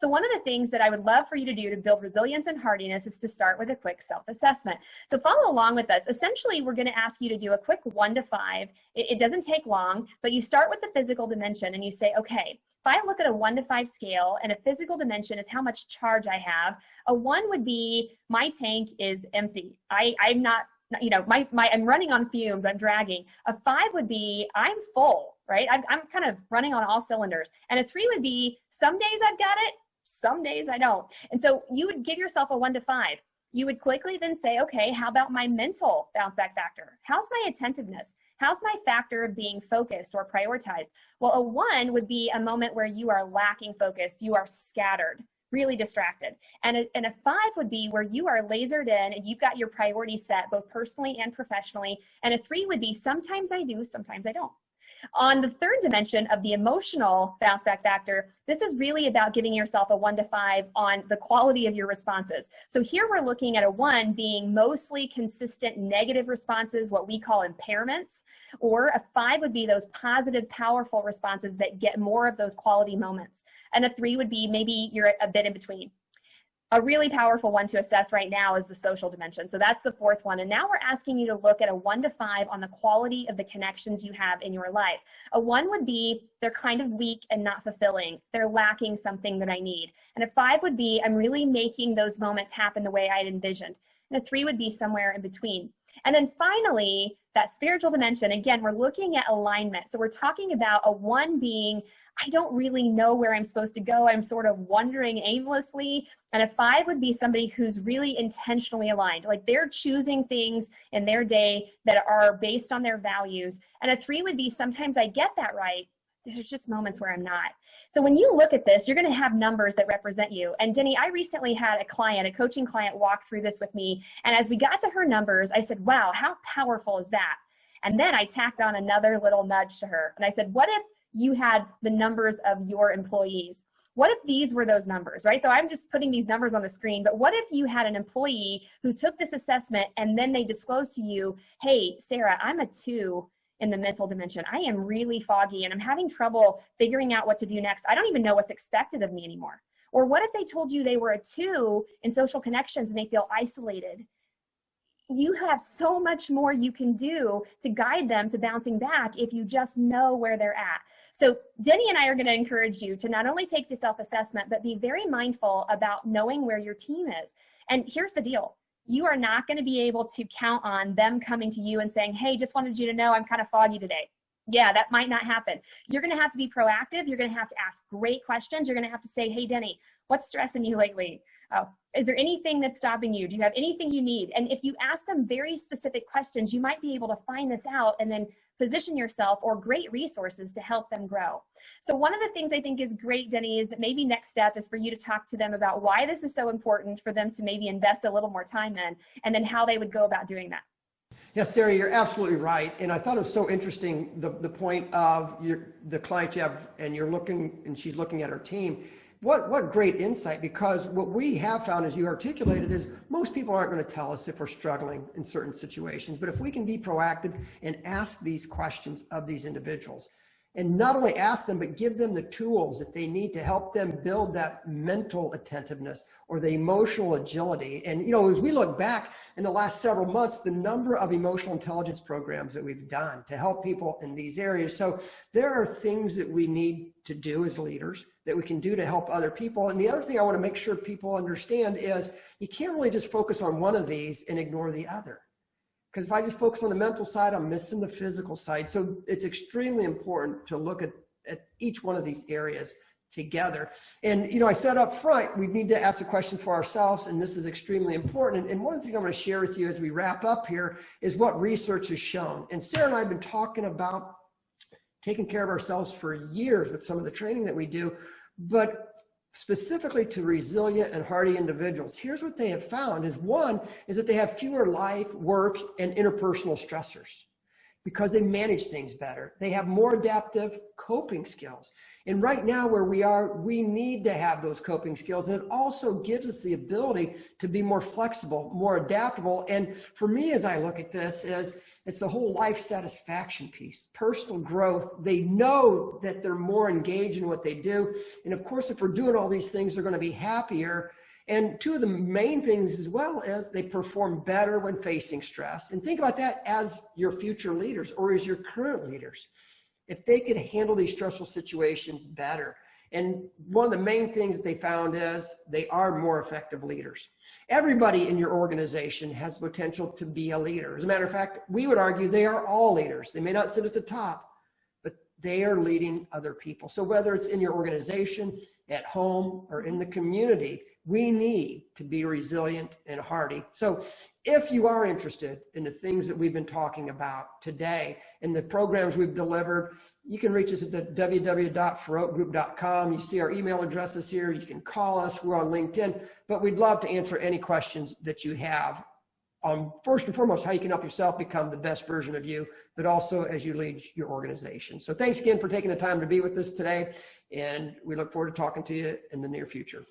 So one of the things that I would love for you to do to build resilience and hardiness is to start with a quick self-assessment. So follow along with us. Essentially, we're going to ask you to do a quick 1 to 5. It doesn't take long, but you start with the physical dimension and you say, okay, if I look at a 1 to 5 scale and a physical dimension is how much charge I have, a 1 would be my tank is empty. I'm not, you know, I'm running on fumes, I'm dragging. A 5 would be I'm full, right? I'm kind of running on all cylinders. And a 3 would be some days I've got it, some days I don't. And so you would give yourself a 1 to 5. You would quickly then say, okay, how about my mental bounce back factor? How's my attentiveness? How's my factor of being focused or prioritized? Well, a 1 would be a moment where you are lacking focus, you are scattered, really distracted. And a 5 would be where you are lasered in and you've got your priorities set both personally and professionally. And a 3 would be sometimes I do, sometimes I don't. On the third dimension of the emotional bounce back factor, this is really about giving yourself a 1 to 5 on the quality of your responses. So here we're looking at a 1 being mostly consistent negative responses, what we call impairments, or a 5 would be those positive, powerful responses that get more of those quality moments. And a 3 would be maybe you're a bit in between. A really powerful one to assess right now is the social dimension. So that's the fourth one. And now we're asking you to look at a 1 to 5 on the quality of the connections you have in your life. A 1 would be they're kind of weak and not fulfilling. They're lacking something that I need. And a 5 would be I'm really making those moments happen the way I'd envisioned. And a 3 would be somewhere in between. And then finally, that spiritual dimension, again, we're looking at alignment. So we're talking about a 1 being I don't really know where I'm supposed to go. I'm sort of wandering aimlessly. And a 5 would be somebody who's really intentionally aligned. Like they're choosing things in their day that are based on their values. And a 3 would be sometimes I get that right. There's just moments where I'm not. So when you look at this, you're going to have numbers that represent you. And Denny, I recently had a client, a coaching client, walk through this with me. And as we got to her numbers, I said, wow, how powerful is that? And then I tacked on another little nudge to her. And I said, what if you had the numbers of your employees? What if these were those numbers, right? So I'm just putting these numbers on the screen, but what if you had an employee who took this assessment and then they disclosed to you, hey, Sarah, I'm a 2 in the mental dimension. I am really foggy and I'm having trouble figuring out what to do next. I don't even know what's expected of me anymore. Or what if they told you they were a 2 in social connections and they feel isolated? You have so much more you can do to guide them to bouncing back if you just know where they're at. So Denny and I are going to encourage you to not only take the self-assessment, but be very mindful about knowing where your team is. And here's the deal. You are not going to be able to count on them coming to you and saying, hey, just wanted you to know I'm kind of foggy today. Yeah, that might not happen. You're going to have to be proactive. You're going to have to ask great questions. You're going to have to say, hey, Denny, what's stressing you lately? Is there anything that's stopping you? Do you have anything you need? And if you ask them very specific questions, you might be able to find this out and then position yourself or great resources to help them grow. So one of the things I think is great, Denny, is that maybe next step is for you to talk to them about why this is so important for them to maybe invest a little more time in, and then how they would go about doing that. Yes, Sarah, you're absolutely right. And I thought it was so interesting, the point of the client you have, and you're looking, and she's looking at her team. What great insight, because what we have found, as you articulated, is most people aren't going to tell us if we're struggling in certain situations. But if we can be proactive and ask these questions of these individuals, and not only ask them, but give them the tools that they need to help them build that mental attentiveness or the emotional agility. And, you know, as we look back in the last several months, the number of emotional intelligence programs that we've done to help people in these areas. So there are things that we need to do as leaders that we can do to help other people. And the other thing I want to make sure people understand is you can't really just focus on one of these and ignore the other. Because if I just focus on the mental side, I'm missing the physical side. So it's extremely important to look at each one of these areas together. And, you know, I said up front, we need to ask the question for ourselves, and this is extremely important. And one of the things I'm going to share with you as we wrap up here is what research has shown. And Sarah and I have been talking about taking care of ourselves for years with some of the training that we do, but specifically to resilient and hardy individuals. Here's what they have found is, one, is that they have fewer life, work, and interpersonal stressors. because they manage things better. They have more adaptive coping skills. And right now where we are, we need to have those coping skills. And it also gives us the ability to be more flexible, more adaptable. And for me, as I look at this, it's the whole life satisfaction piece, personal growth. They know that they're more engaged in what they do. And of course, if we're doing all these things, they're going to be happier. And two of the main things as well is they perform better when facing stress. And think about that as your future leaders or as your current leaders. If they can handle these stressful situations better. And one of the main things that they found is they are more effective leaders. Everybody in your organization has the potential to be a leader. As a matter of fact, we would argue they are all leaders. They may not sit at the top, but they are leading other people. So whether it's in your organization, at home, or in the community, we need to be resilient and hardy. So if you are interested in the things that we've been talking about today and the programs we've delivered, you can reach us at the www.ferotgroup.com. You see our email addresses here. You can call us. We're on LinkedIn, but we'd love to answer any questions that you have on, first and foremost, how you can help yourself become the best version of you, but also as you lead your organization. So thanks again for taking the time to be with us today, and we look forward to talking to you in the near future.